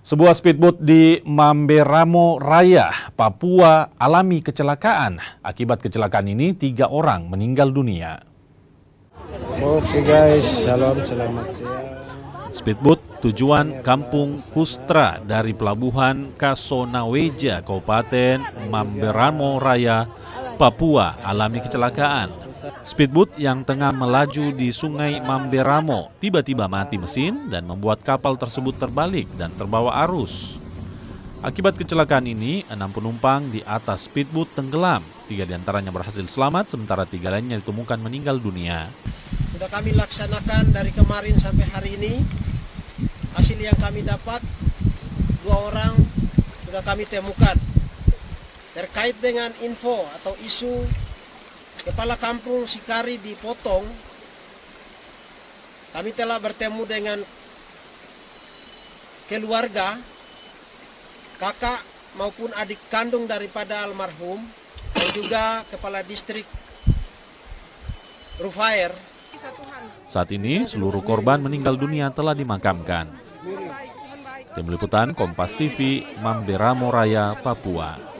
Sebuah speedboat di Mamberamo Raya, Papua alami kecelakaan. Akibat kecelakaan ini 3 orang meninggal dunia. Oke guys, shalom, selamat siang. Speedboat tujuan Kampung Kustra dari Pelabuhan Kasonaweja, Kabupaten Mamberamo Raya, Papua alami kecelakaan. Speedboat yang tengah melaju di Sungai Mamberamo tiba-tiba mati mesin dan membuat kapal tersebut terbalik dan terbawa arus. Akibat kecelakaan ini, 6 penumpang di atas speedboat tenggelam. 3 diantaranya berhasil selamat, sementara 3 lainnya ditemukan meninggal dunia. Sudah kami laksanakan dari kemarin sampai hari ini. Hasil yang kami dapat, 2 orang sudah kami temukan. Terkait dengan info atau isu Kepala Kampung Sikari dipotong, kami telah bertemu dengan keluarga, kakak maupun adik kandung daripada almarhum, dan juga Kepala Distrik Rufair. Saat ini, seluruh korban meninggal dunia telah dimakamkan. Tim Liputan Kompas TV, Mamberamo Raya, Papua.